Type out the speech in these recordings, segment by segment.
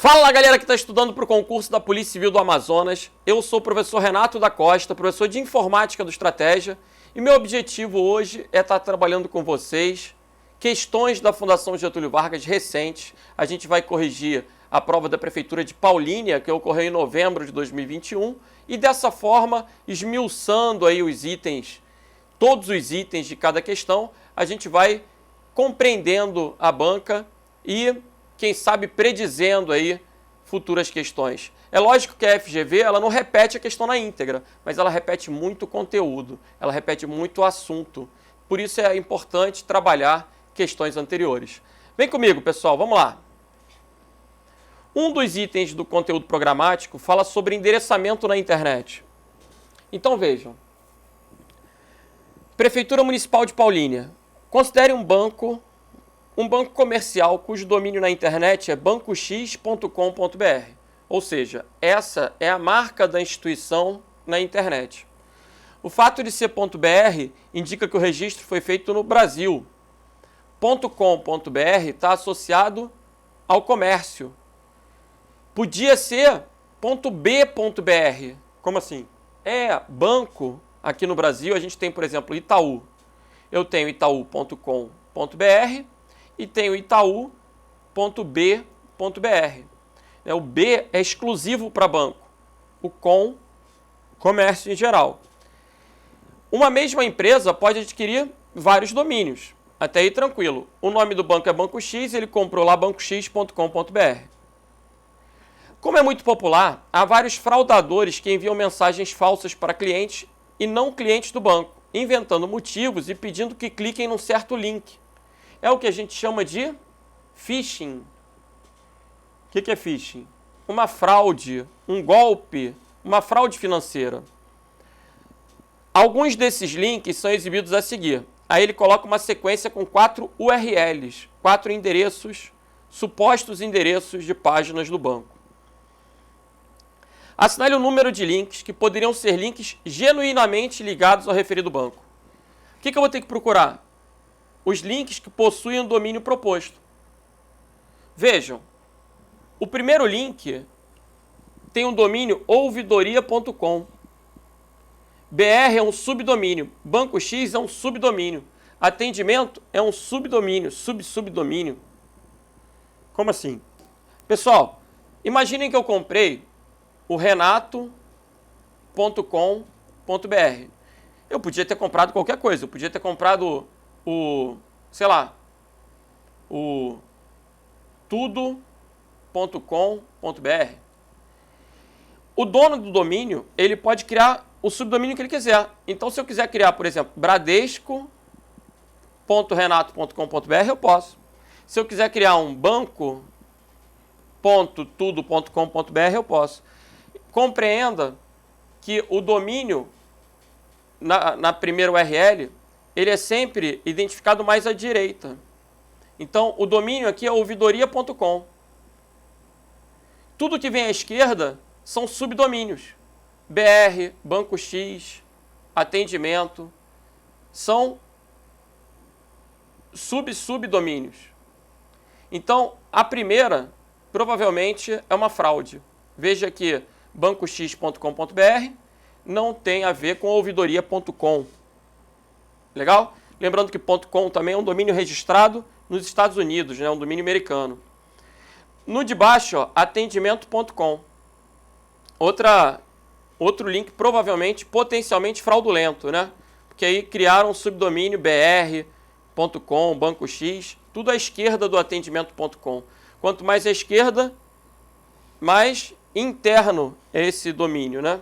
Fala, galera que está estudando para o concurso da Polícia Civil do Amazonas. Eu sou o professor Renato da Costa, professor de Informática do Estratégia, e meu objetivo hoje é estar trabalhando com vocês questões da Fundação Getúlio Vargas recentes. A gente vai corrigir a prova da Prefeitura de Paulínia, que ocorreu em novembro de 2021, e dessa forma, esmiuçando aí os itens, todos os itens de cada questão, a gente vai compreendendo a banca e, quem sabe, predizendo aí futuras questões. É lógico que a FGV ela não repete a questão na íntegra, mas ela repete muito conteúdo, ela repete muito assunto. Por isso é importante trabalhar questões anteriores. Vem comigo, pessoal, vamos lá. Um dos itens do conteúdo programático fala sobre endereçamento na internet. Então vejam. Prefeitura Municipal de Paulínia. Considere um banco comercial cujo domínio na internet é bancox.com.br. Ou seja, essa é a marca da instituição na internet. O fato de ser .br indica que o registro foi feito no Brasil. .com.br está associado ao comércio. Podia ser .b.br. Como assim? É banco. Aqui no Brasil a gente tem, por exemplo, Itaú. Eu tenho itaú.com.br e tenho itaú.b.br. O B é exclusivo para banco. O com, comércio em geral. Uma mesma empresa pode adquirir vários domínios. Até aí tranquilo. O nome do banco é Banco X, ele comprou lá bancox.com.br. Como é muito popular, há vários fraudadores que enviam mensagens falsas para clientes e não clientes do banco, inventando motivos e pedindo que cliquem num certo link. É o que a gente chama de phishing. O que é phishing? Uma fraude, um golpe, uma fraude financeira. Alguns desses links são exibidos a seguir. Aí ele coloca uma sequência com 4 URLs, 4 endereços, supostos endereços de páginas do banco. Assinale o número de links que poderiam ser links genuinamente ligados ao referido banco. O que eu vou ter que procurar? Os links que possuem o domínio proposto. Vejam, o primeiro link tem um domínio ouvidoria.com. BR é um subdomínio, Banco X é um subdomínio, atendimento é um subdomínio, subdomínio. Como assim? Pessoal, imaginem que eu comprei o renato.com.br. Eu podia ter comprado qualquer coisa, eu podia ter comprado o tudo.com.br. O dono do domínio, ele pode criar o subdomínio que ele quiser. Então, se eu quiser criar, por exemplo, bradesco.renato.com.br, eu posso. Se eu quiser criar um banco.tudo.com.br, eu posso. Compreenda que o domínio na primeira URL, ele é sempre identificado mais à direita. Então, o domínio aqui é ouvidoria.com. Tudo que vem à esquerda são subdomínios. BR, Banco X, atendimento, são subdomínios. Então, a primeira provavelmente é uma fraude. Veja que bancox.com.br não tem a ver com ouvidoria.com. Legal? Lembrando que .com também é um domínio registrado nos Estados Unidos, né? Um domínio americano. No de baixo, ó, atendimento.com. Outro link provavelmente, potencialmente fraudulento, né? Porque aí criaram um subdomínio br.com, Banco X, tudo à esquerda do atendimento.com. Quanto mais à esquerda, mais interno é esse domínio, né?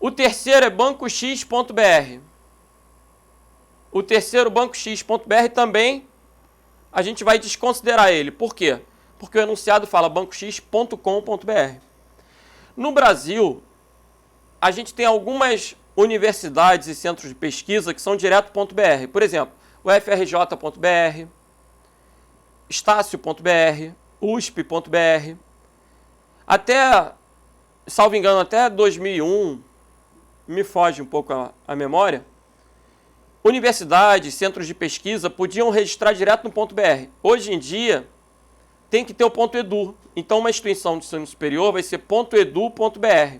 O terceiro é bancox.br. O terceiro, bancox.br, também a gente vai desconsiderar ele. Por quê? Porque o enunciado fala bancox.com.br. No Brasil, a gente tem algumas universidades e centros de pesquisa que são direto.br. Por exemplo, o FRJ.br, Estácio.br, USP.br. Até, salvo engano, até 2001, me foge um pouco a memória, universidades, centros de pesquisa podiam registrar direto no .br. Hoje em dia, tem que ter o ponto .edu. Então, uma instituição de ensino superior vai ser .edu.br.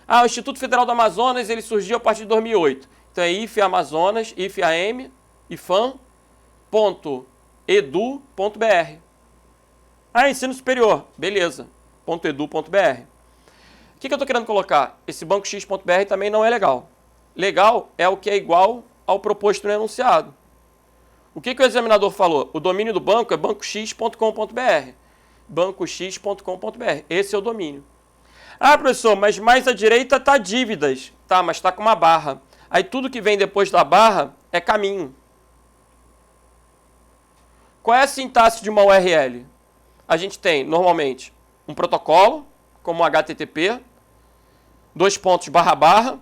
O Instituto Federal do Amazonas, ele surgiu a partir de 2008. Então, é IFAmazonas, IFAM, ifam.edu.br. Ensino superior. Beleza. .edu.br. O que eu estou querendo colocar? Esse bancox.br também não é legal. Legal é o que é igual ao proposto no enunciado. O que o examinador falou? O domínio do banco é bancox.com.br. bancox.com.br. Esse é o domínio. Professor, mas mais à direita está dívidas. Tá, mas está com uma barra. Aí tudo que vem depois da barra é caminho. Qual é a sintaxe de uma URL? A gente tem, normalmente, um protocolo, como HTTP, //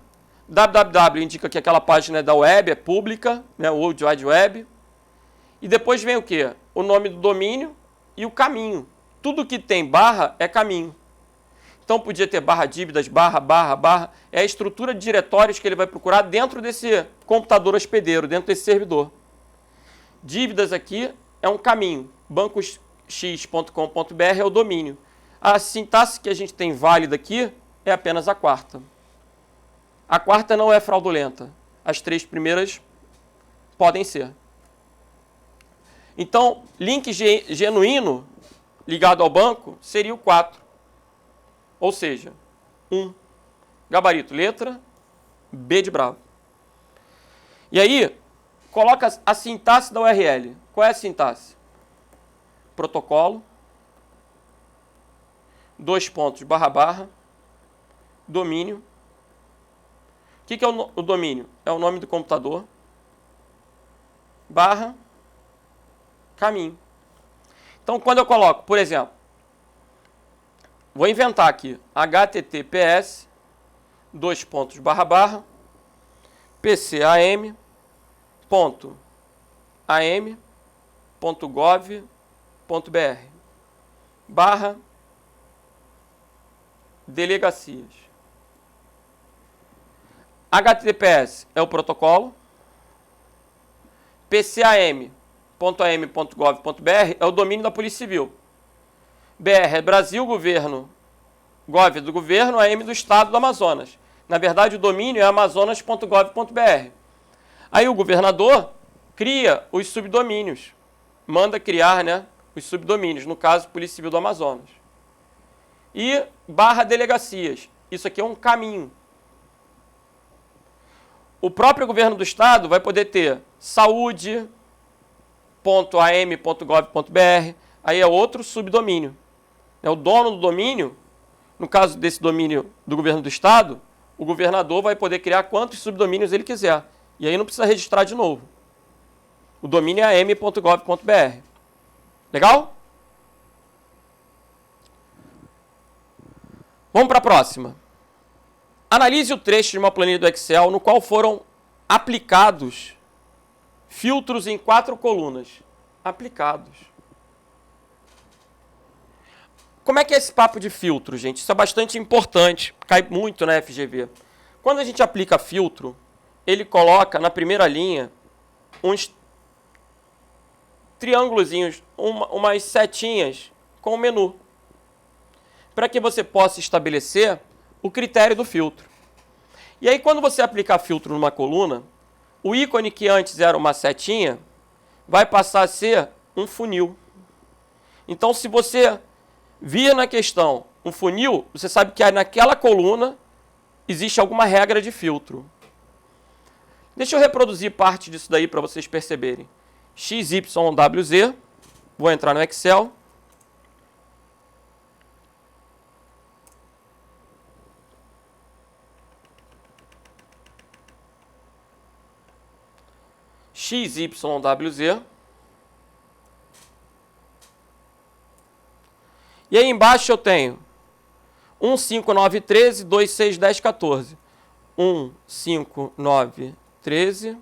www indica que aquela página é da web, é pública, né, World Wide Web. E depois vem o quê? O nome do domínio e o caminho. Tudo que tem barra é caminho. Então podia ter barra dívidas, barra. É a estrutura de diretórios que ele vai procurar dentro desse computador hospedeiro, dentro desse servidor. Dívidas aqui é um caminho. bancox.com.br é o domínio. A sintaxe que a gente tem válida aqui é apenas a quarta. A quarta não é fraudulenta. As três primeiras podem ser. Então, link genuíno ligado ao banco seria o 4. Ou seja, 1. Gabarito, letra B de bravo. E aí, coloca a sintaxe da URL. Qual é a sintaxe? Protocolo, // domínio. O que é o domínio? É o nome do computador, barra, caminho. Então, quando eu coloco, por exemplo, vou inventar aqui, https, // pcam.am.gov.br barra delegacias. HTTPS é o protocolo, pcam.am.gov.br é o domínio da Polícia Civil. BR é Brasil, governo, gov do governo, AM do estado do Amazonas. Na verdade, o domínio é amazonas.gov.br. Aí o governador cria os subdomínios, manda criar, né, os subdomínios, no caso, Polícia Civil do Amazonas. E barra delegacias. Isso aqui é um caminho. O próprio governo do estado vai poder ter saúde.am.gov.br, aí é outro subdomínio. O dono do domínio, no caso desse domínio do governo do estado, o governador vai poder criar quantos subdomínios ele quiser. E aí não precisa registrar de novo. O domínio é am.gov.br. Legal? Vamos para a próxima. Analise o trecho de uma planilha do Excel no qual foram aplicados filtros em 4 colunas. Aplicados. Como é que é esse papo de filtro, gente? Isso é bastante importante, cai muito na FGV. Quando a gente aplica filtro, ele coloca na primeira linha uns triângulozinhos, umas setinhas com o menu, para que você possa estabelecer o critério do filtro. E aí, quando você aplicar filtro numa coluna, o ícone que antes era uma setinha vai passar a ser um funil. Então, se você vir na questão um funil, você sabe que naquela coluna existe alguma regra de filtro. Deixa eu reproduzir parte disso daí para vocês perceberem. XYWZ, vou entrar no Excel. XYWZ. E aí embaixo eu tenho 15913, 2610, 14. 15913,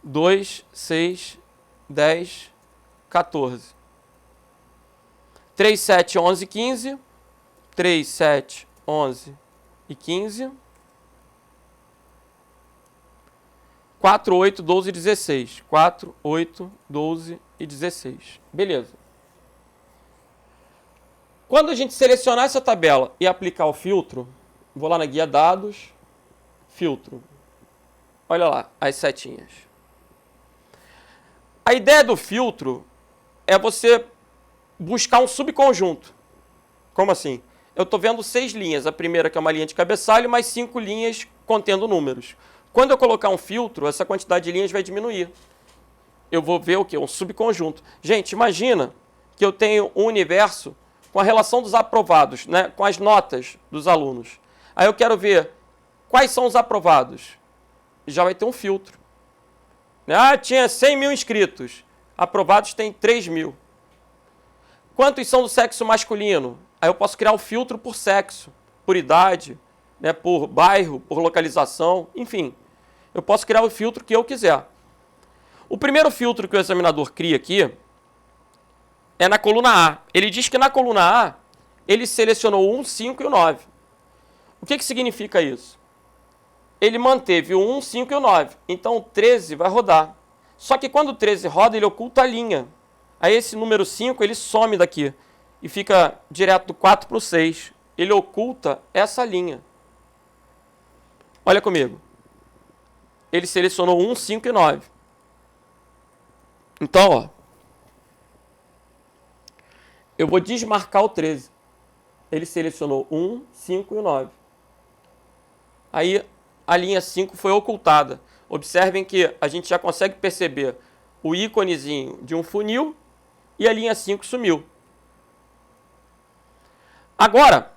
2610, 14. 3711, 15. 3711 e 15. 4, 8, 12 e 16. 4, 8, 12 e 16. Beleza. Quando a gente selecionar essa tabela e aplicar o filtro, vou lá na guia dados, filtro. Olha lá, as setinhas. A ideia do filtro é você buscar um subconjunto. Como assim? Eu estou vendo 6 linhas. A primeira que é uma linha de cabeçalho, mais 5 linhas contendo números. Quando eu colocar um filtro, essa quantidade de linhas vai diminuir. Eu vou ver o quê? Um subconjunto. Gente, imagina que eu tenho um universo com a relação dos aprovados, né? Com as notas dos alunos. Aí eu quero ver quais são os aprovados. Já vai ter um filtro. Ah, tinha 100 mil inscritos. Aprovados tem 3 mil. Quantos são do sexo masculino? Aí eu posso criar um filtro por sexo, por idade, né, por bairro, por localização, enfim. Eu posso criar o filtro que eu quiser. O primeiro filtro que o examinador cria aqui é na coluna A. Ele diz que na coluna A ele selecionou o 1, 5 e o 9. O que significa isso? Ele manteve o 1, 5 e o 9. Então o 13 vai rodar. Só que quando o 13 roda, ele oculta a linha. Aí esse número 5 ele some daqui e fica direto do 4 para o 6. Ele oculta essa linha. Olha comigo. Ele selecionou 1, 5 e 9. Então, ó, eu vou desmarcar o 13. Ele selecionou 1, 5 e 9. Aí a linha 5 foi ocultada. Observem que a gente já consegue perceber o íconezinho de um funil e a linha 5 sumiu. Agora,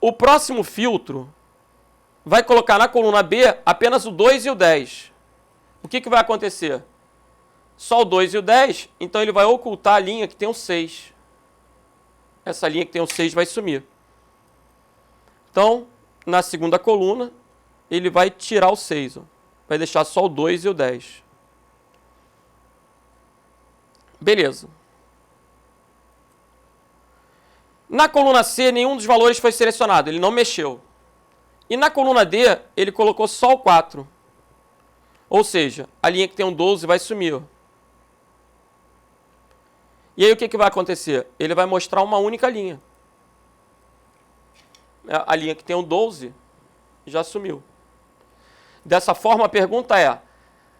o próximo filtro vai colocar na coluna B apenas o 2 e o 10. O que vai acontecer? Só o 2 e o 10, então ele vai ocultar a linha que tem o 6. Essa linha que tem o 6 vai sumir. Então, na segunda coluna, ele vai tirar o 6. Ó. Vai deixar só o 2 e o 10. Beleza. Na coluna C, nenhum dos valores foi selecionado. Ele não mexeu. E na coluna D, ele colocou só o 4. Ou seja, a linha que tem um 12 vai sumir. Ó. E aí o que vai acontecer? Ele vai mostrar uma única linha. A linha que tem um 12 já sumiu. Dessa forma, a pergunta é: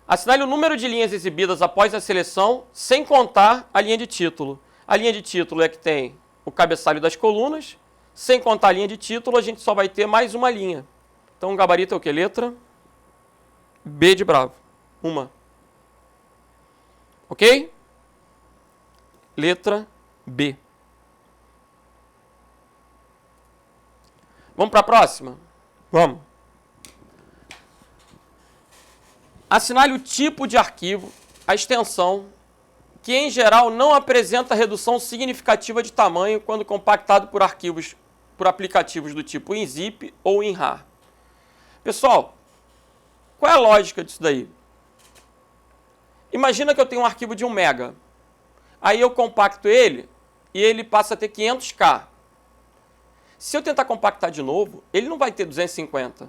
assinale o número de linhas exibidas após a seleção, sem contar a linha de título. A linha de título é que tem o cabeçalho das colunas. Sem contar a linha de título, a gente só vai ter mais uma linha. Então, o gabarito é o quê? Letra B de bravo. Uma. Ok? Letra B. Vamos para a próxima? Vamos. Assinale o tipo de arquivo, a extensão, que em geral não apresenta redução significativa de tamanho quando compactado por aplicativos do tipo WinZip ou WinRAR. Pessoal, qual é a lógica disso daí? Imagina que eu tenho um arquivo de 1 mega. Aí eu compacto ele e ele passa a ter 500K. Se eu tentar compactar de novo, ele não vai ter 250.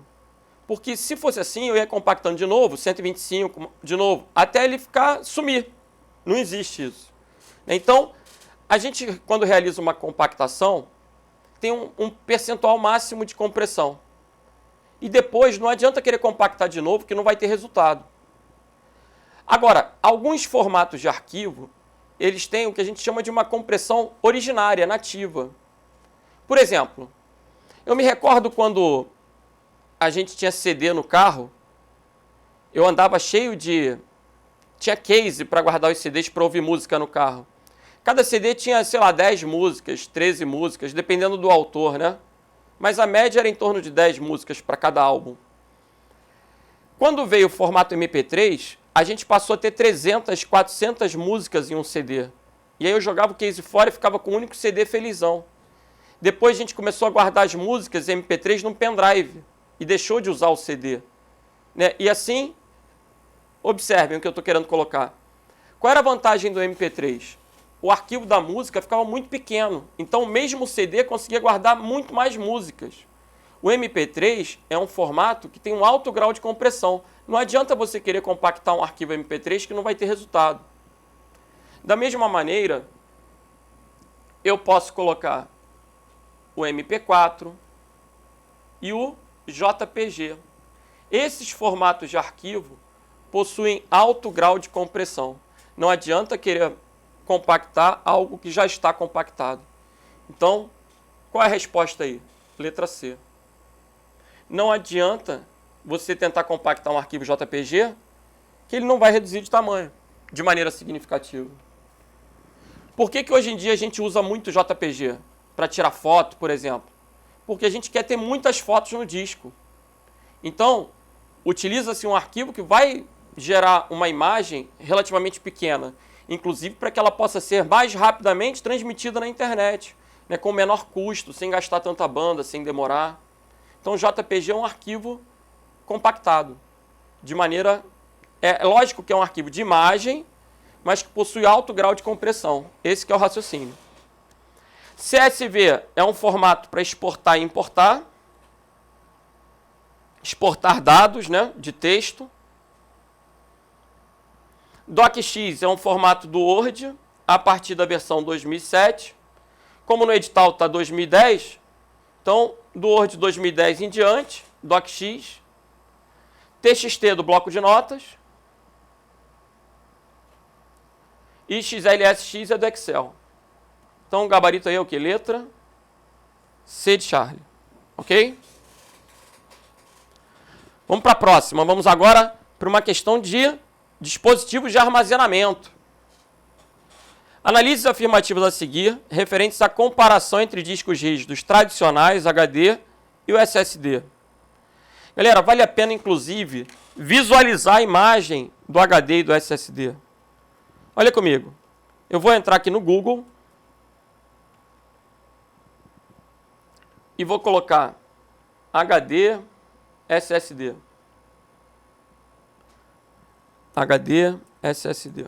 Porque se fosse assim, eu ia compactando de novo, 125, de novo, até ele sumir. Não existe isso. Então, a gente, quando realiza uma compactação, tem um percentual máximo de compressão. E depois, não adianta querer compactar de novo, que não vai ter resultado. Agora, alguns formatos de arquivo, eles têm o que a gente chama de uma compressão originária, nativa. Por exemplo, eu me recordo quando a gente tinha CD no carro, eu andava cheio de... Tinha case para guardar os CDs para ouvir música no carro. Cada CD tinha, sei lá, 10 músicas, 13 músicas, dependendo do autor, né? Mas a média era em torno de 10 músicas para cada álbum. Quando veio o formato MP3, a gente passou a ter 300, 400 músicas em um CD. E aí eu jogava o case fora e ficava com um único CD felizão. Depois a gente começou a guardar as músicas MP3 num pendrive e deixou de usar o CD. Né? E assim, observem o que eu estou querendo colocar. Qual era a vantagem do MP3? O arquivo da música ficava muito pequeno. Então o mesmo CD conseguia guardar muito mais músicas. O MP3 é um formato que tem um alto grau de compressão. Não adianta você querer compactar um arquivo MP3 que não vai ter resultado. Da mesma maneira, eu posso colocar o MP4 e o JPG. Esses formatos de arquivo possuem alto grau de compressão. Não adianta querer compactar algo que já está compactado. Então, qual é a resposta aí? Letra C. Não adianta você tentar compactar um arquivo JPG que ele não vai reduzir de tamanho de maneira significativa. Por que hoje em dia a gente usa muito JPG? Para tirar foto, por exemplo. Porque a gente quer ter muitas fotos no disco. Então, utiliza-se um arquivo que vai gerar uma imagem relativamente pequena, inclusive para que ela possa ser mais rapidamente transmitida na internet, né, com menor custo, sem gastar tanta banda, sem demorar. Então, o JPG é um arquivo compactado, de maneira... É lógico que é um arquivo de imagem, mas que possui alto grau de compressão. Esse que é o raciocínio. CSV é um formato para exportar e importar. Exportar dados, né, de texto. DocX é um formato do Word, a partir da versão 2007. Como no edital está 2010, então do Word 2010 em diante, DocX. TXT do bloco de notas. E XLSX é do Excel. Então o gabarito aí é o que? Letra C de Charlie. Ok? Vamos para a próxima. Vamos agora para uma questão de dispositivos de armazenamento. Analise as afirmativas a seguir, referentes à comparação entre discos rígidos tradicionais, HD e o SSD. Galera, vale a pena, inclusive, visualizar a imagem do HD e do SSD. Olha comigo. Eu vou entrar aqui no Google e vou colocar HD, SSD. HD, SSD.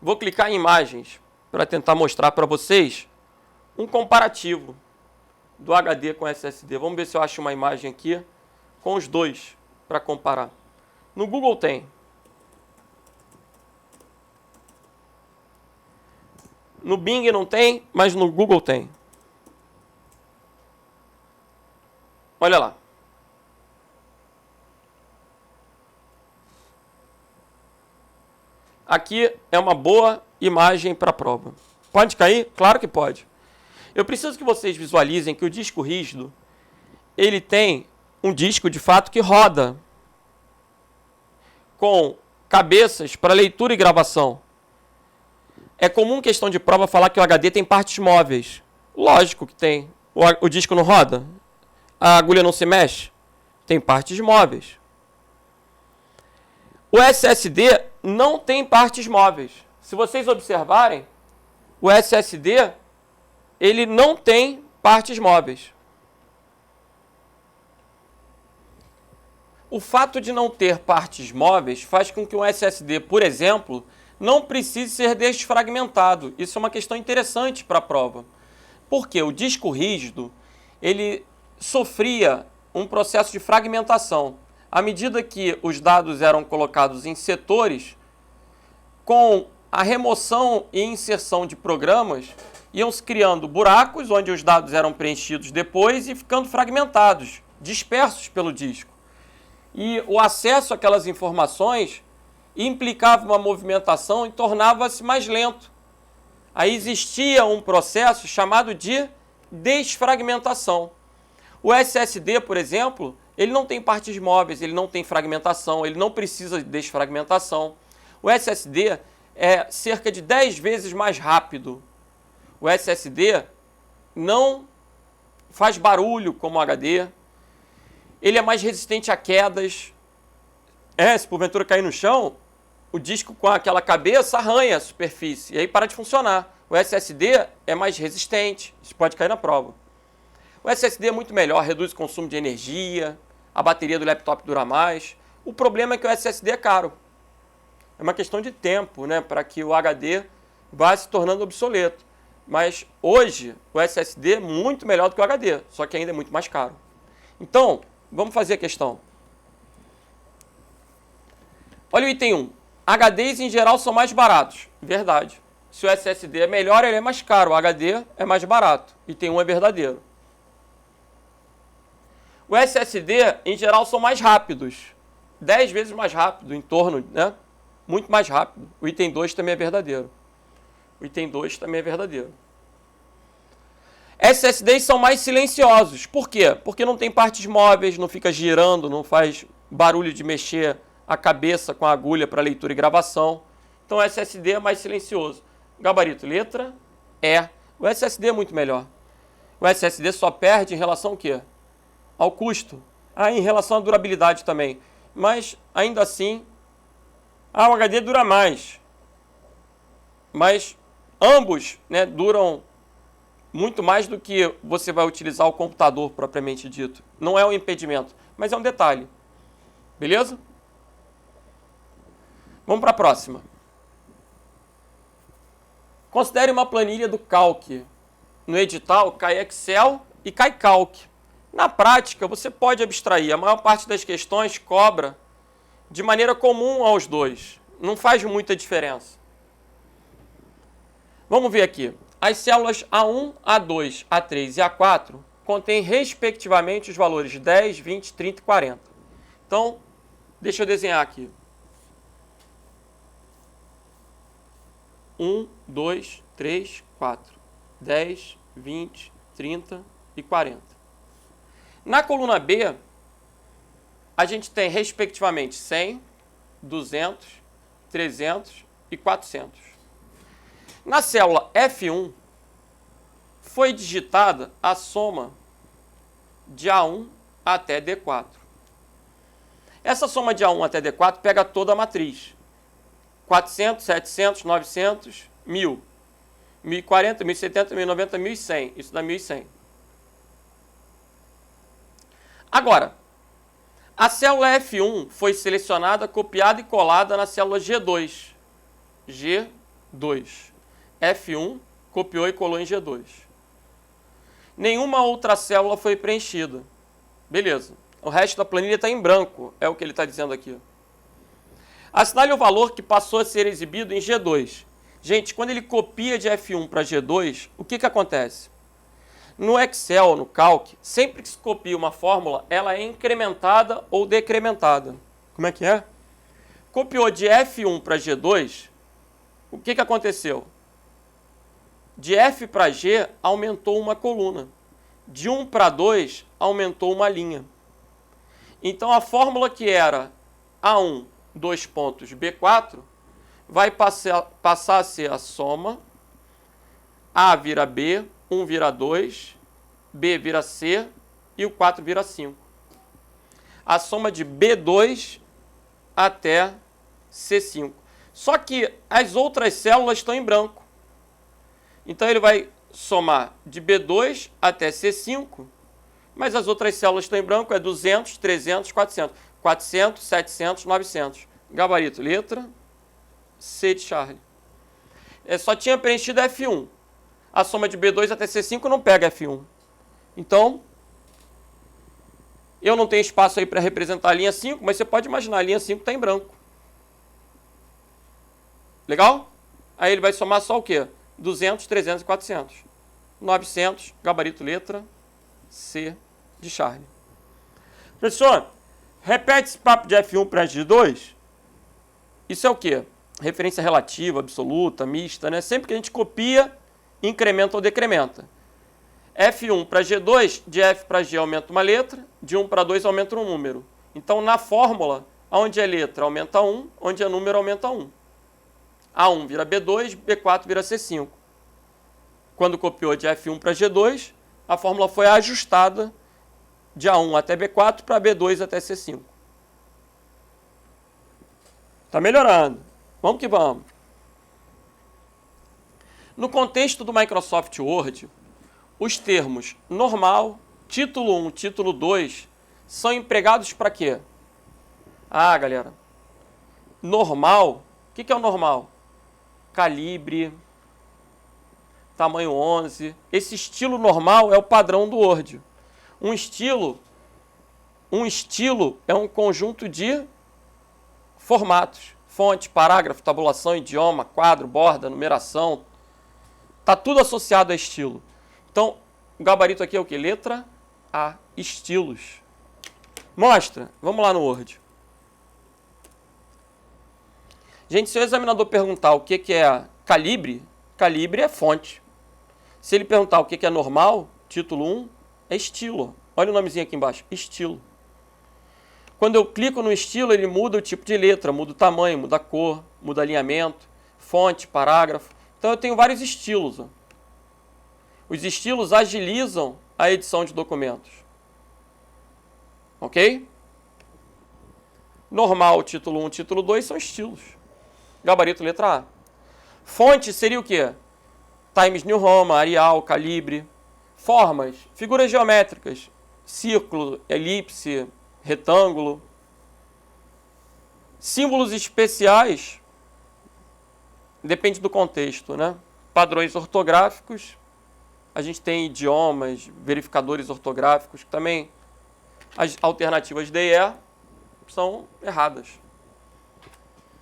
Vou clicar em imagens para tentar mostrar para vocês um comparativo do HD com SSD. Vamos ver se eu acho uma imagem aqui com os dois para comparar. No Google tem. No Bing não tem, mas no Google tem. Olha lá. Aqui é uma boa imagem para a prova. Pode cair? Claro que pode. Eu preciso que vocês visualizem que o disco rígido, ele tem um disco de fato que roda com cabeças para leitura e gravação. É comum, questão de prova, falar que o HD tem partes móveis. Lógico que tem. O disco não roda? A agulha não se mexe? Tem partes móveis. O SSD não tem partes móveis. Se vocês observarem, o SSD ele não tem partes móveis. O fato de não ter partes móveis faz com que um SSD, por exemplo, não precise ser desfragmentado. Isso é uma questão interessante para a prova. Porque o disco rígido, ele sofria um processo de fragmentação. À medida que os dados eram colocados em setores, com a remoção e inserção de programas, iam se criando buracos onde os dados eram preenchidos depois e ficando fragmentados, dispersos pelo disco. E o acesso àquelas informações implicava uma movimentação e tornava-se mais lento. Aí existia um processo chamado de desfragmentação. O SSD, por exemplo, ele não tem partes móveis, ele não tem fragmentação, ele não precisa de desfragmentação. O SSD é cerca de 10 vezes mais rápido. O SSD não faz barulho como o HD. Ele é mais resistente a quedas. Se porventura cair no chão, o disco com aquela cabeça arranha a superfície e aí para de funcionar. O SSD é mais resistente, isso pode cair na prova. O SSD é muito melhor, reduz o consumo de energia, a bateria do laptop dura mais. O problema é que o SSD é caro. É uma questão de tempo, né, para que o HD vá se tornando obsoleto. Mas hoje o SSD é muito melhor do que o HD, só que ainda é muito mais caro. Então, vamos fazer a questão. Olha o item 1. HDs em geral são mais baratos. Verdade. Se o SSD é melhor, ele é mais caro. O HD é mais barato. E tem um é verdadeiro. O SSD, em geral, são mais rápidos. 10 vezes mais rápido, em torno, né? Muito mais rápido. O item 2 também é verdadeiro. O item 2 também é verdadeiro. SSDs são mais silenciosos. Por quê? Porque não tem partes móveis, não fica girando, não faz barulho de mexer a cabeça com a agulha para leitura e gravação. Então o SSD é mais silencioso. Gabarito, letra E. O SSD é muito melhor. O SSD só perde em relação ao quê? Ao custo. Em relação à durabilidade também. Mas, ainda assim, o HD dura mais. Mas ambos, né, duram muito mais do que você vai utilizar o computador propriamente dito. Não é um impedimento, mas é um detalhe. Beleza? Vamos para a próxima. Considere uma planilha do Calc. No edital, cai Excel e cai Calc. Na prática, você pode abstrair. A maior parte das questões cobra de maneira comum aos dois. Não faz muita diferença. Vamos ver aqui. As células A1, A2, A3 e A4 contêm, respectivamente, os valores 10, 20, 30 e 40. Então, deixa eu desenhar aqui. 1, 2, 3, 4. 10, 20, 30 e 40. Na coluna B, a gente tem, respectivamente, 100, 200, 300 e 400. Na célula F1, foi digitada a soma de A1 até D4. Essa soma de A1 até D4 pega toda a matriz. 400, 700, 900, 1000. 1040, 1070, 1090, 1100. Isso dá 1100. Agora, a célula F1 foi selecionada, copiada e colada na célula G2. G2. F1 copiou e colou em G2. Nenhuma outra célula foi preenchida. Beleza. O resto da planilha está em branco, é o que ele está dizendo aqui. Assinale o valor que passou a ser exibido em G2. Gente, quando ele copia de F1 para G2, o que acontece? No Excel, no Calc, sempre que se copia uma fórmula, ela é incrementada ou decrementada. Como é que é? Copiou de F1 para G2, o que aconteceu? De F para G, aumentou uma coluna. De 1 para 2, aumentou uma linha. Então, a fórmula que era A1, 2 pontos, B4, vai passar a ser a soma. A vira B, 1 vira 2, B vira C e o 4 vira 5. A soma de B2 até C5. Só que as outras células estão em branco. Então, ele vai somar de B2 até C5, mas as outras células estão em branco, é 200, 300, 400. 400, 700, 900. Gabarito, letra C de Charlie. Só tinha preenchido F1. A soma de B2 até C5 não pega F1. Então, eu não tenho espaço aí para representar a linha 5, mas você pode imaginar, a linha 5 está em branco. Legal? Aí ele vai somar só o quê? 200, 300 e 400. 900, gabarito, letra C de Charlie. Professor, repete esse papo de F1 para G2. Isso é o quê? Referência relativa, absoluta, mista, né? Sempre que a gente copia, incrementa ou decrementa. F1 para G2, de F para G aumenta uma letra, de 1 para 2 aumenta um número. Então, na fórmula, onde é letra aumenta 1, onde é número aumenta 1. A1 vira B2, B4 vira C5. Quando copiou de F1 para G2, a fórmula foi ajustada de A1 até B4 para B2 até C5. Está melhorando. Vamos que vamos. No contexto do Microsoft Word, os termos normal, título 1, título 2 são empregados para quê? Galera, normal, o que é o normal? Calibre, tamanho 11. Esse estilo normal é o padrão do Word. Um estilo é um conjunto de formatos. Fonte, parágrafo, tabulação, idioma, quadro, borda, numeração. Tá tudo associado a estilo. Então, o gabarito aqui é o quê? Letra A, estilos. Mostra. Vamos lá no Word. Gente, se o examinador perguntar o que é calibre, calibre é fonte. Se ele perguntar o que é normal, título 1, é estilo. Olha o nomezinho aqui embaixo, estilo. Quando eu clico no estilo, ele muda o tipo de letra, muda o tamanho, muda a cor, muda alinhamento, fonte, parágrafo. Então eu tenho vários estilos. Ó. Os estilos agilizam a edição de documentos. Ok? Normal, título 1, título 2 são estilos. Gabarito, letra A. Fonte seria o quê? Times New Roman, Arial, calibre. Formas, figuras geométricas, círculo, elipse, retângulo. Símbolos especiais, depende do contexto, né? Padrões ortográficos, a gente tem idiomas, verificadores ortográficos, que também as alternativas D e E são erradas.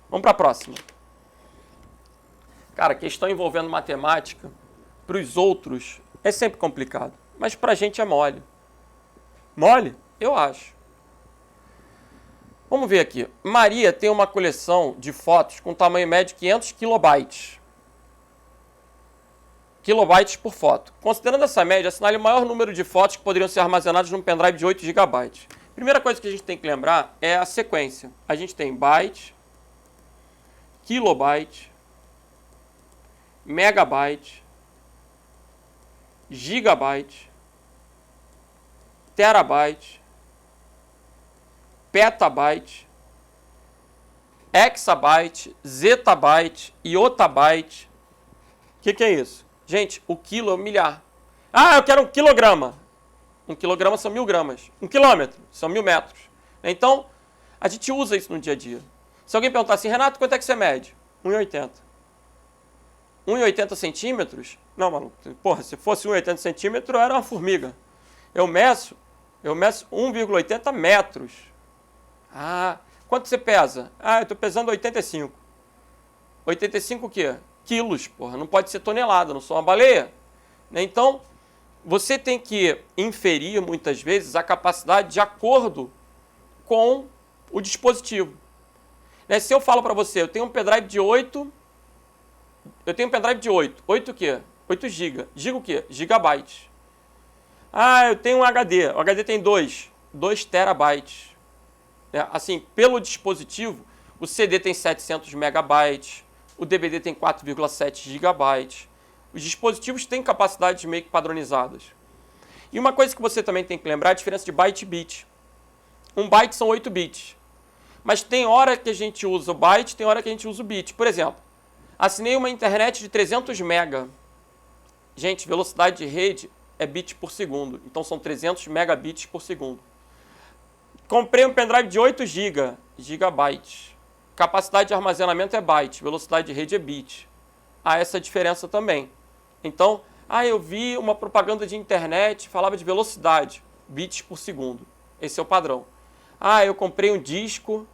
Vamos para a próxima. Cara, questão envolvendo matemática, para os outros é sempre complicado, mas para a gente é mole. Mole? Eu acho. Vamos ver aqui. Maria tem uma coleção de fotos com tamanho médio de 500 kilobytes. Kilobytes por foto. Considerando essa média, assinale o maior número de fotos que poderiam ser armazenadas num pendrive de 8 GB. Primeira coisa que a gente tem que lembrar é a sequência. A gente tem byte, kilobyte, megabyte, gigabyte, terabyte, petabyte, hexabyte, zettabyte e ottabyte. O que é isso? Gente, o quilo é um milhar. Ah, eu quero um quilograma. Um quilograma são 1000 gramas. Um quilômetro são 1000 metros. Então, a gente usa isso no dia a dia. Se alguém perguntar assim, Renato, quanto é que você mede? 1,80. 1,80 centímetros? Não, maluco. Porra, se fosse 1,80 centímetros, eu era uma formiga. Eu meço 1,80 metros. Ah, quanto você pesa? Ah, eu estou pesando 85. 85 o quê? Quilos, porra. Não pode ser tonelada, não sou uma baleia. Então, você tem que inferir, muitas vezes, a capacidade de acordo com o dispositivo. Se eu falo para você, eu tenho um pendrive de 8... Eu tenho um pendrive de 8. 8 o quê? 8 GB. Giga o quê? Gigabytes. Ah, eu tenho um HD. O HD tem 2 terabytes. Assim, pelo dispositivo, o CD tem 700 megabytes, o DVD tem 4,7 gigabytes. Os dispositivos têm capacidades meio que padronizadas. E uma coisa que você também tem que lembrar é a diferença de byte e bit. Um byte são 8 bits. Mas tem hora que a gente usa o byte, tem hora que a gente usa o bit. Por exemplo, assinei uma internet de 300 mega. Gente, velocidade de rede é bit por segundo. Então são 300 megabits por segundo. Comprei um pendrive de 8 GB, gigabytes. Capacidade de armazenamento é byte, velocidade de rede é bit. Há essa diferença também. Então, eu vi uma propaganda de internet, falava de velocidade, bits por segundo. Esse é o padrão. Eu comprei um disco,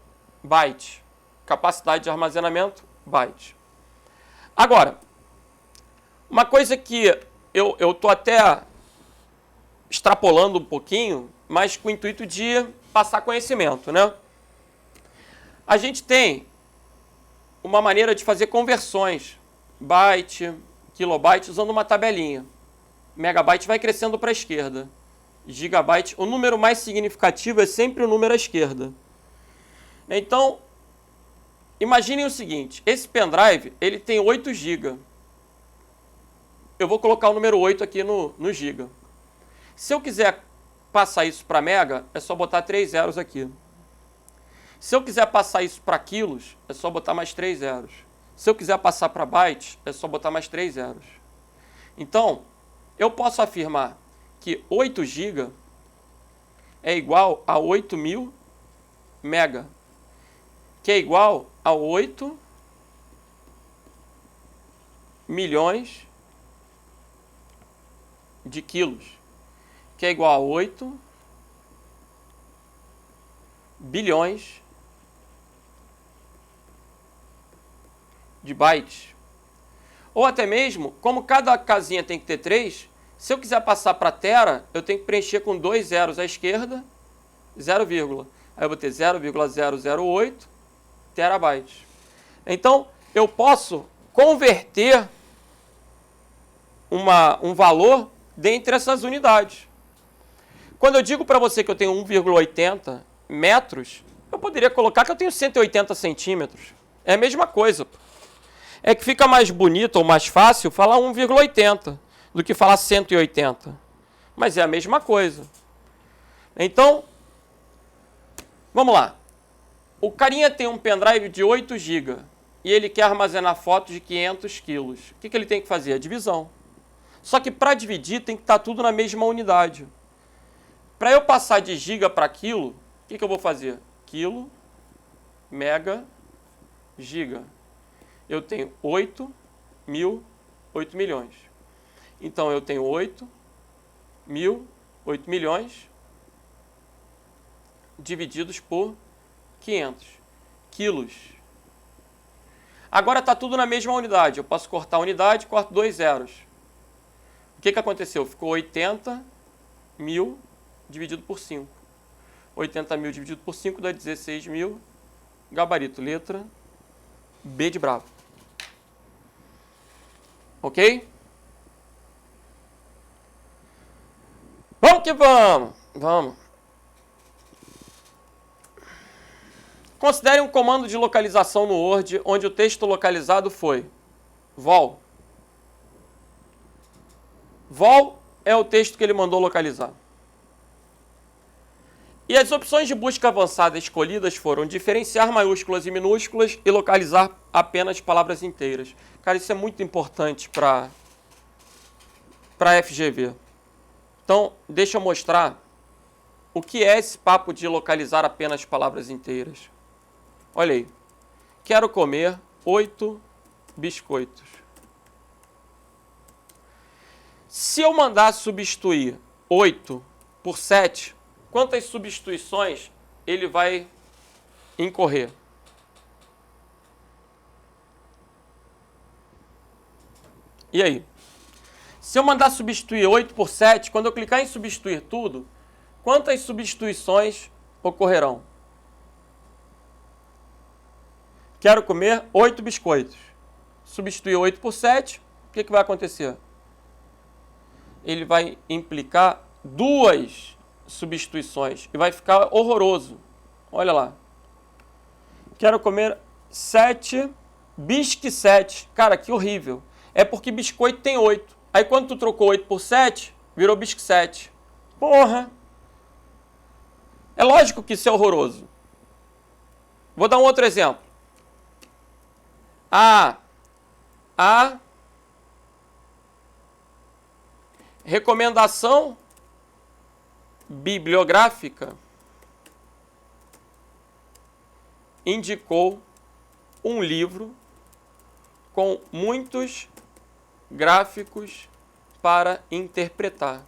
byte. Capacidade de armazenamento, byte. Agora, uma coisa que eu estou até extrapolando um pouquinho, mas com o intuito de passar conhecimento, né? A gente tem uma maneira de fazer conversões, byte, kilobyte, usando uma tabelinha. Megabyte vai crescendo para a esquerda. Gigabyte, o número mais significativo é sempre o número à esquerda. Então, imaginem o seguinte, esse pendrive, ele tem 8 GB. Eu vou colocar o número 8 aqui no giga. Se eu quiser passar isso para mega, é só botar 3 zeros aqui. Se eu quiser passar isso para quilos, é só botar mais 3 zeros. Se eu quiser passar para bytes, é só botar mais 3 zeros. Então, eu posso afirmar que 8 GB é igual a 8.000 mega, que é igual a 8 milhões de quilos, que é igual a 8 bilhões de bytes. Ou até mesmo, como cada casinha tem que ter 3, se eu quiser passar para tera, eu tenho que preencher com 2 zeros à esquerda, 0, aí eu vou ter 0,008 terabytes. Então, eu posso converter um valor dentre essas unidades. Quando eu digo para você que eu tenho 1,80 metros, eu poderia colocar que eu tenho 180 centímetros. É a mesma coisa. É que fica mais bonito ou mais fácil falar 1,80 do que falar 180. Mas é a mesma coisa. Então, vamos lá. O carinha tem um pendrive de 8 GB e ele quer armazenar fotos de 500 quilos. O que ele tem que fazer? A divisão. Só que para dividir tem que estar tudo na mesma unidade. Para eu passar de giga para quilo, o que eu vou fazer? Quilo, mega, giga. Eu tenho 8 milhões. Então, eu tenho 8 milhões divididos por 500 quilos. Agora está tudo na mesma unidade. Eu posso cortar a unidade, corto 2 zeros. O que aconteceu? Ficou 80 mil dividido por 5. 80 mil dividido por 5 dá 16 mil. Gabarito, letra B de bravo. Ok? Vamos que vamos! Vamos. Considere um comando de localização no Word, onde o texto localizado foi vol. Vol é o texto que ele mandou localizar. E as opções de busca avançada escolhidas foram diferenciar maiúsculas e minúsculas e localizar apenas palavras inteiras. Cara, isso é muito importante para FGV. Então, deixa eu mostrar o que é esse papo de localizar apenas palavras inteiras. Olha aí. Quero comer 8 biscoitos. Se eu mandar substituir 8 por 7, quantas substituições ele vai incorrer? E aí? Se eu mandar substituir 8 por 7, quando eu clicar em substituir tudo, quantas substituições ocorrerão? Quero comer 8 biscoitos. Substituir 8 por 7, o que vai acontecer? Ele vai implicar 2 substituições e vai ficar horroroso. Olha lá. Quero comer 7 bisque 7. Cara, que horrível. É porque biscoito tem 8. Aí quando tu trocou 8 por 7, virou bisque 7. Porra! É lógico que isso é horroroso. Vou dar um outro exemplo. A recomendação bibliográfica indicou um livro com muitos gráficos para interpretar.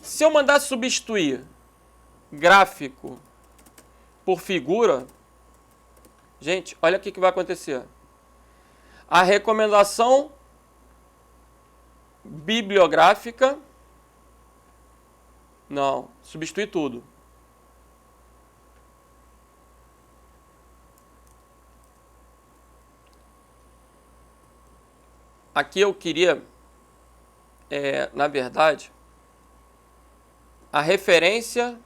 Se eu mandar substituir gráfico por figura, gente, olha o que vai acontecer. A recomendação bibliográfica, não, substitui tudo. Aqui eu queria, na verdade, a referência.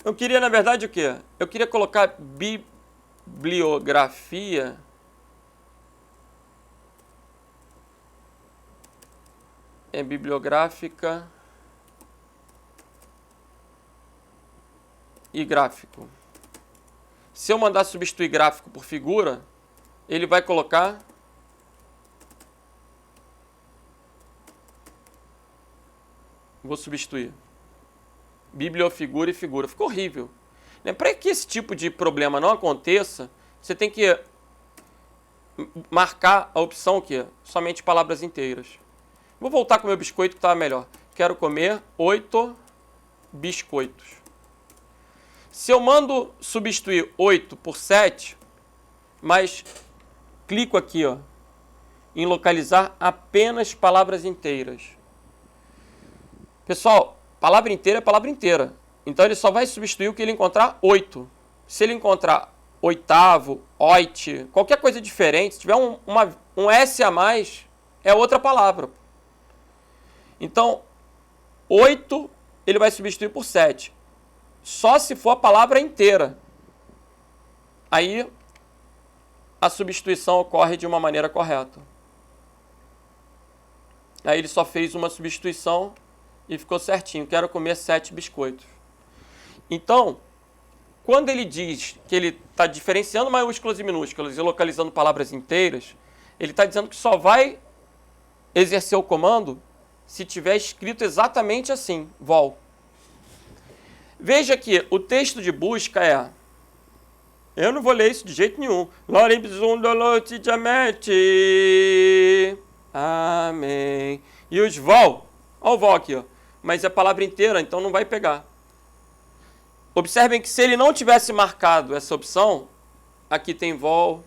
Eu queria, na verdade, o quê? Eu queria colocar bibliografia bibliográfica e gráfico. Se eu mandar substituir gráfico por figura, ele vai colocar vou substituir bibliofigura e figura. Ficou horrível. Para que esse tipo de problema não aconteça, você tem que marcar a opção o quê? Somente palavras inteiras. Vou voltar com o meu biscoito que estava melhor. Quero comer 8 biscoitos. Se eu mando substituir 8 por 7, mas clico aqui, ó, em localizar apenas palavras inteiras. Pessoal, palavra inteira é palavra inteira. Então ele só vai substituir o que ele encontrar 8. Se ele encontrar oitavo, oit, qualquer coisa diferente, se tiver um S a mais, é outra palavra. Então, 8 ele vai substituir por 7. Só se for a palavra inteira. Aí a substituição ocorre de uma maneira correta. Aí ele só fez uma substituição e ficou certinho. Quero comer 7 biscoitos. Então, quando ele diz que ele está diferenciando maiúsculas e minúsculas e localizando palavras inteiras, ele está dizendo que só vai exercer o comando se tiver escrito exatamente assim, vol. Veja que o texto de busca é... Eu não vou ler isso de jeito nenhum. Amém. E os vol, olha o vol aqui, ó. Mas é a palavra inteira, então não vai pegar. Observem que se ele não tivesse marcado essa opção, aqui tem vol,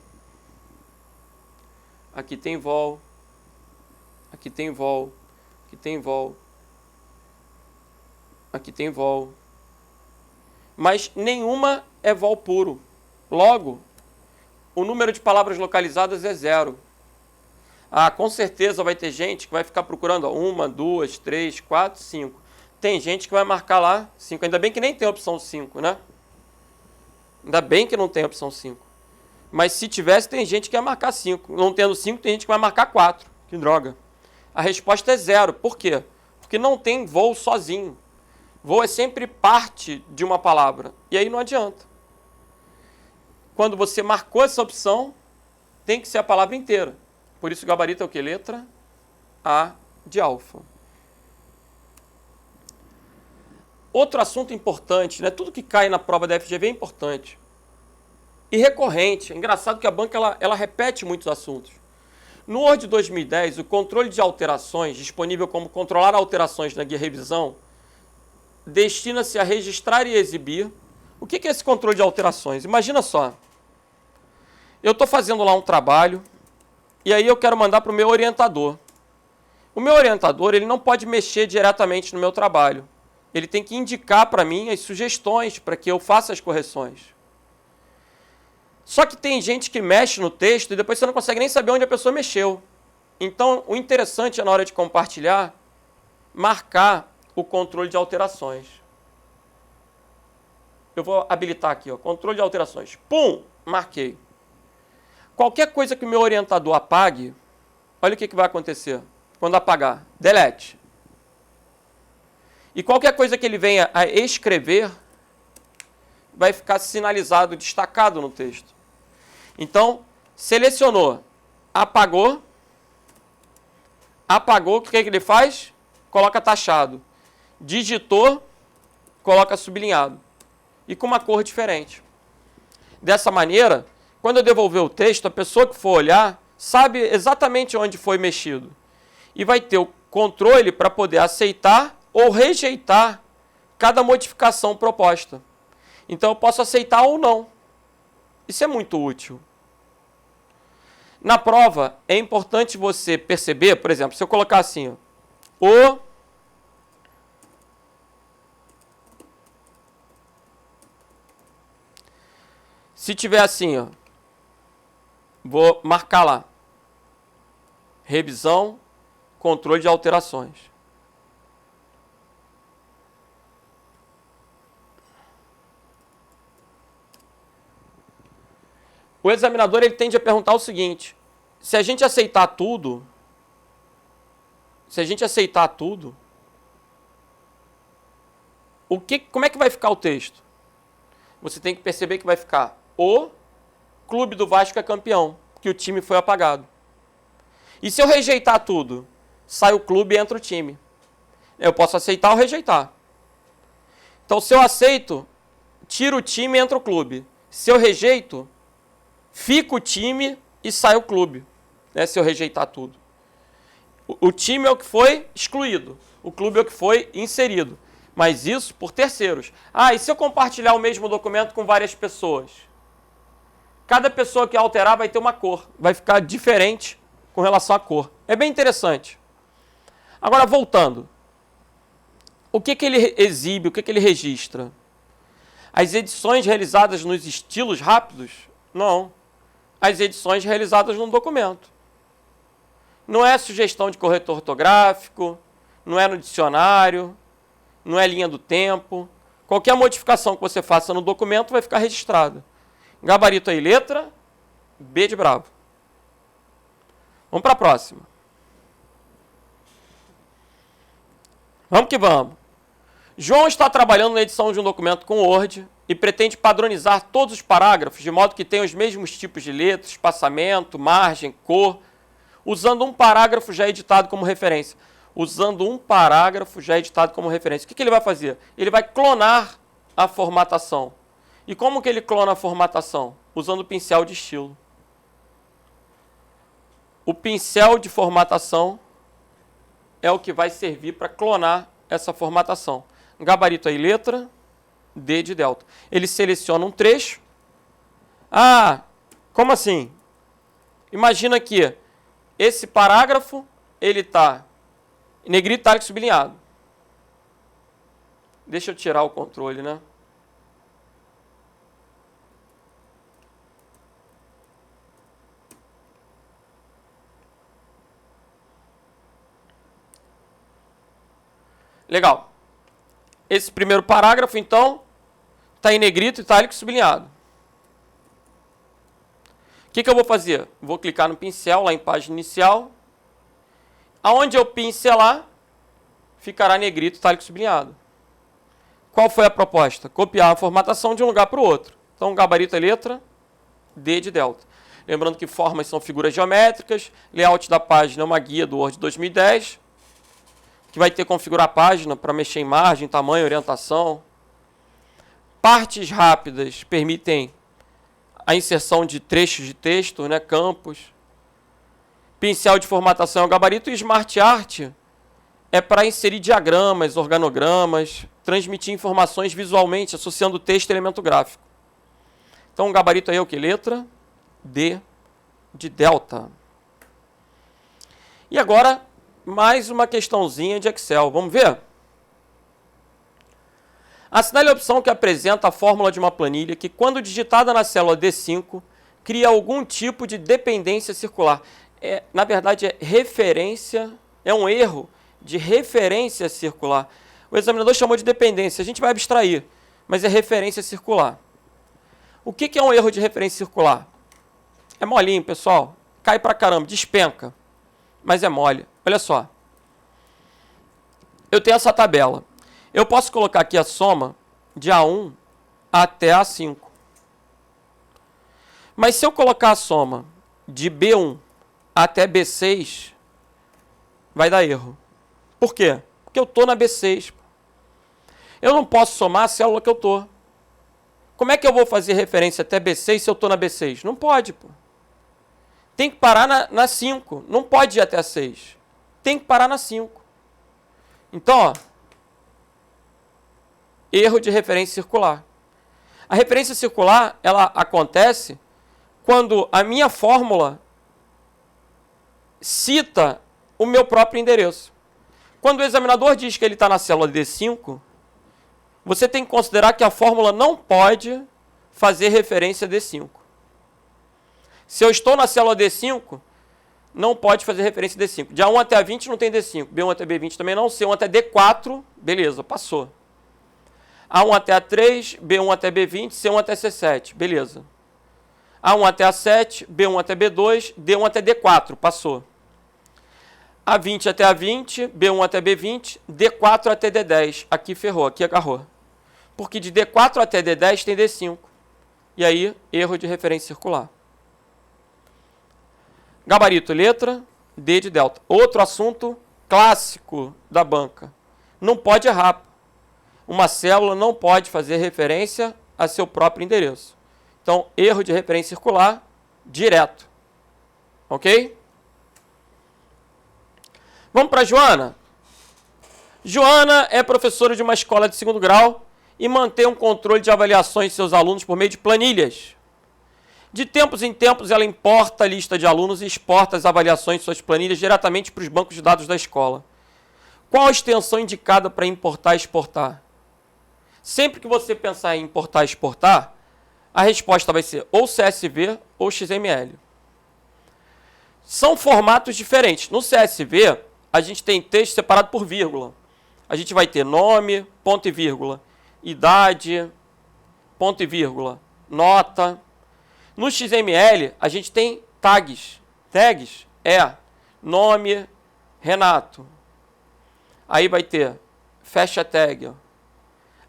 aqui tem vol, aqui tem vol, aqui tem vol, aqui tem vol. Mas nenhuma é vol puro. Logo, o número de palavras localizadas é 0. Ah, com certeza vai ter gente que vai ficar procurando 1, 2, 3, 4, 5. Tem gente que vai marcar lá 5. Ainda bem que nem tem a opção 5, né? Ainda bem que não tem a opção 5. Mas se tivesse, tem gente que vai marcar 5. Não tendo 5, tem gente que vai marcar 4. Que droga. A resposta é 0. Por quê? Porque não tem vol sozinho. Vol é sempre parte de uma palavra. E aí não adianta. Quando você marcou essa opção, tem que ser a palavra inteira. Por isso o gabarito é o quê? Letra A de alfa. Outro assunto importante, né? Tudo que cai na prova da FGV é importante. E recorrente. É engraçado que a banca ela repete muitos assuntos. No Word 2010, o controle de alterações, disponível como controlar alterações na guia revisão, destina-se a registrar e exibir. O que é esse controle de alterações? Imagina só. Eu estou fazendo lá um trabalho e aí eu quero mandar para o meu orientador. O meu orientador ele não pode mexer diretamente no meu trabalho. Ele tem que indicar para mim as sugestões para que eu faça as correções. Só que tem gente que mexe no texto e depois você não consegue nem saber onde a pessoa mexeu. Então, o interessante é, na hora de compartilhar, marcar o controle de alterações. Eu vou habilitar aqui, ó, controle de alterações. Pum! Marquei. Qualquer coisa que o meu orientador apague, olha o que vai acontecer quando apagar. Delete. E qualquer coisa que ele venha a escrever, vai ficar sinalizado, destacado no texto. Então, selecionou, apagou, o que ele faz? Coloca taxado. Digitou, coloca sublinhado. E com uma cor diferente. Dessa maneira, quando eu devolver o texto, a pessoa que for olhar sabe exatamente onde foi mexido. E vai ter o controle para poder aceitar ou rejeitar cada modificação proposta. Então eu posso aceitar ou não. Isso é muito útil. Na prova, é importante você perceber, por exemplo, se eu colocar assim, ó, se tiver assim, ó, vou marcar lá. Revisão, controle de alterações. O examinador ele tende a perguntar o seguinte: se a gente aceitar tudo, como é que vai ficar o texto? Você tem que perceber que vai ficar o Clube do Vasco é campeão, que o time foi apagado. E se eu rejeitar tudo, sai o clube e entra o time. Eu posso aceitar ou rejeitar. Então, se eu aceito, tiro o time e entra o clube. Se eu rejeito, fica o time e sai o clube, né, se eu rejeitar tudo. O time é o que foi excluído, o clube é o que foi inserido. mas isso por terceiros. Ah, e se eu compartilhar o mesmo documento com várias pessoas? Cada pessoa que alterar vai ter uma cor, vai ficar diferente com relação à cor. É bem interessante. Agora, voltando. O que ele exibe, o que ele registra? As edições realizadas nos estilos rápidos? Não. As edições realizadas num documento. Não é sugestão de corretor ortográfico, não é no dicionário, não é linha do tempo. Qualquer modificação que você faça no documento vai ficar registrada. Gabarito aí, letra B de bravo. Vamos para a próxima. Vamos que vamos. João está trabalhando na edição de um documento com Word e pretende padronizar todos os parágrafos de modo que tenham os mesmos tipos de letras, espaçamento, margem, cor, usando um parágrafo já editado como referência. Usando um parágrafo já editado como referência. O que ele vai fazer? Ele vai clonar a formatação. E como que ele clona a formatação? Usando o pincel de estilo. O pincel de formatação é o que vai servir para clonar essa formatação. Gabarito aí, letra D de delta. Ele seleciona um trecho. Ah, como assim? Imagina que esse parágrafo, ele está em negrito, itálico, sublinhado. Deixa eu tirar o controle, né? Legal. Esse primeiro parágrafo, então, está em negrito, itálico e sublinhado. O que eu vou fazer? Vou clicar no pincel, lá em página inicial. Aonde eu pincelar, ficará negrito, itálico e sublinhado. Qual foi a proposta? Copiar a formatação de um lugar para o outro. Então, gabarito é letra D de delta. Lembrando que formas são figuras geométricas, layout da página é uma guia do Word 2010, que vai ter que configurar a página para mexer em margem, tamanho, orientação. Partes rápidas permitem a inserção de trechos de texto, né, campos. Pincel de formatação é o gabarito e Smart Art é para inserir diagramas, organogramas, transmitir informações visualmente, associando texto e elemento gráfico. Então, o gabarito aí é o que? Letra D de delta. E agora, mais uma questãozinha de Excel. Vamos ver? Assinale a opção que apresenta a fórmula de uma planilha que, quando digitada na célula D5, cria algum tipo de dependência circular. Na verdade, é referência, é um erro de referência circular. O examinador chamou de dependência, a gente vai abstrair, mas é referência circular. O que é um erro de referência circular? É molinho, pessoal. Cai pra caramba, despenca. Mas é mole. Olha só. Eu tenho essa tabela. Eu posso colocar aqui a soma de A1 até A5. Mas se eu colocar a soma de B1 até B6, vai dar erro. Por quê? Porque eu estou na B6. Eu não posso somar a célula que eu estou. Como é que eu vou fazer referência até B6 se eu estou na B6? Não pode, pô. Tem que parar na 5. Não pode ir até a 6. Tem que parar na 5. Então, ó, erro de referência circular. A referência circular, ela acontece quando a minha fórmula cita o meu próprio endereço. Quando o examinador diz que ele está na célula D5, você tem que considerar que a fórmula não pode fazer referência a D5. Se eu estou na célula D5, não pode fazer referência a D5. De A1 até A20 não tem D5. B1 até B20 também não. C1 até D4, beleza, passou. A1 até A3, B1 até B20, C1 até C7, beleza. A1 até A7, B1 até B2, D1 até D4, passou. A20 até A20, B1 até B20, D4 até D10. Aqui ferrou, aqui agarrou. Porque de D4 até D10 tem D5. E aí, erro de referência circular. Gabarito, letra D de delta. Outro assunto clássico da banca. Não pode errar. Uma célula não pode fazer referência a seu próprio endereço. Então, erro de referência circular, direto. Ok? Vamos para a Joana? Joana é professora de uma escola de 2º grau e mantém um controle de avaliações de seus alunos por meio de planilhas. De tempos em tempos, ela importa a lista de alunos e exporta as avaliações de suas planilhas diretamente para os bancos de dados da escola. Qual a extensão indicada para importar e exportar? Sempre que você pensar em importar e exportar, a resposta vai ser ou CSV ou XML. São formatos diferentes. No CSV, a gente tem texto separado por vírgula. A gente vai ter nome, ponto e vírgula, idade, ponto e vírgula, nota. No XML, a gente tem tags. Tags é nome, Renato. Aí vai ter fecha tag.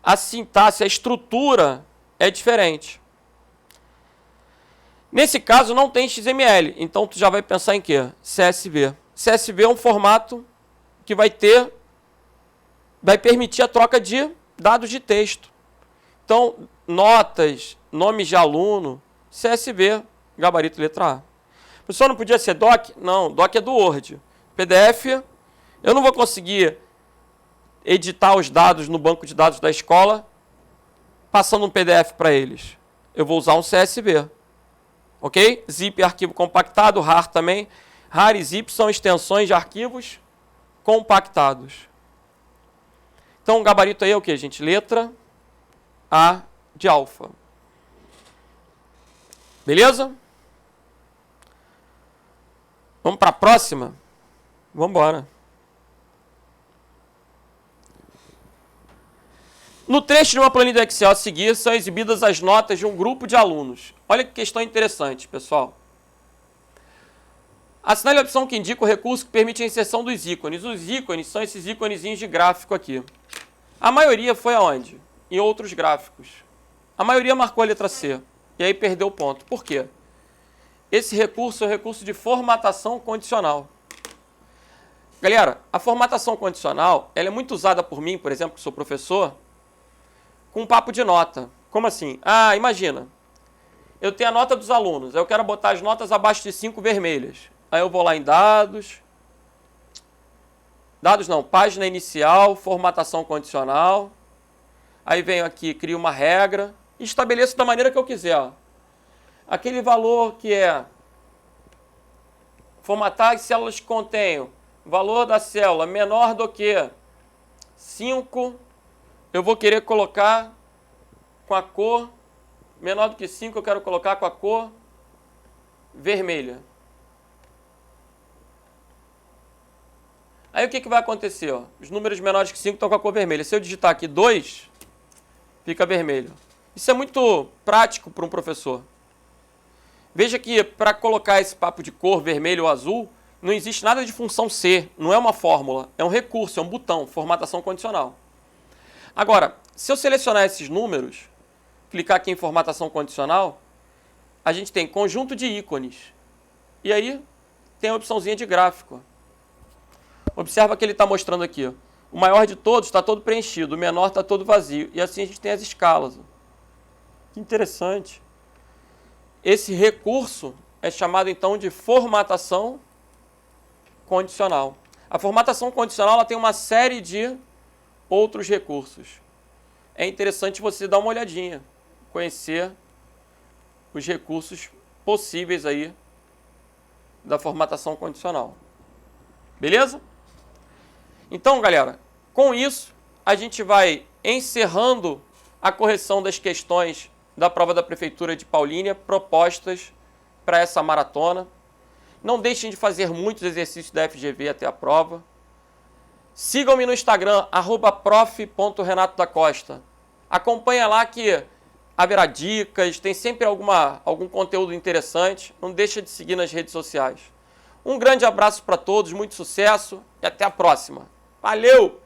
A sintaxe, a estrutura é diferente. Nesse caso, não tem XML. Então, tu já vai pensar em quê? CSV. CSV é um formato que vai permitir a troca de dados de texto. Então, notas, nomes de aluno, CSV, gabarito letra A. O professor não podia ser doc? Não, doc é do Word. PDF, eu não vou conseguir editar os dados no banco de dados da escola passando um PDF para eles. Eu vou usar um CSV. Ok? Zip é arquivo compactado, RAR também. RAR e zip são extensões de arquivos compactados. Então, o gabarito aí é o que, gente? Letra A de alfa. Beleza? Vamos para a próxima? Vamos embora. No trecho de uma planilha Excel a seguir, são exibidas as notas de um grupo de alunos. Olha que questão interessante, pessoal. Assinale a opção que indica o recurso que permite a inserção dos ícones. Os ícones são esses íconezinhos de gráfico aqui. A maioria foi aonde? Em outros gráficos. A maioria marcou a letra C. E aí perdeu o ponto. Por quê? Esse recurso é o recurso de formatação condicional. Galera, a formatação condicional ela é muito usada por mim, por exemplo, que sou professor, com um papo de nota. Como assim? Ah, imagina. Eu tenho a nota dos alunos. Eu quero botar as notas abaixo de 5 vermelhas. Aí eu vou lá em dados. Dados não, página inicial, formatação condicional. Aí venho aqui, crio uma regra e estabeleço da maneira que eu quiser. Ó. Aquele valor que é formatar as células que contenham valor da célula menor do que 5, eu vou querer colocar com a cor menor do que 5, eu quero colocar com a cor vermelha. Aí o que vai acontecer? Ó? Os números menores que 5 estão com a cor vermelha. Se eu digitar aqui 2, fica vermelho. Isso é muito prático para um professor. Veja que para colocar esse papo de cor vermelho ou azul, não existe nada de função C, não é uma fórmula, é um recurso, é um botão, formatação condicional. Agora, se eu selecionar esses números, clicar aqui em formatação condicional, a gente tem conjunto de ícones. E aí tem a opçãozinha de gráfico. Observa que ele está mostrando aqui. O maior de todos está todo preenchido, o menor está todo vazio. E assim a gente tem as escalas. Que interessante. Esse recurso é chamado então de formatação condicional. A formatação condicional ela tem uma série de outros recursos. É interessante você dar uma olhadinha, conhecer os recursos possíveis aí da formatação condicional. Beleza? Então, galera, com isso, a gente vai encerrando a correção das questões da prova da Prefeitura de Paulínia propostas para essa maratona. Não deixem de fazer muitos exercícios da FGV até a prova. Sigam-me no Instagram, @prof.renatodacosta. Acompanha lá que haverá dicas, tem sempre algum conteúdo interessante. Não deixa de seguir nas redes sociais. Um grande abraço para todos, muito sucesso e até a próxima. Valeu!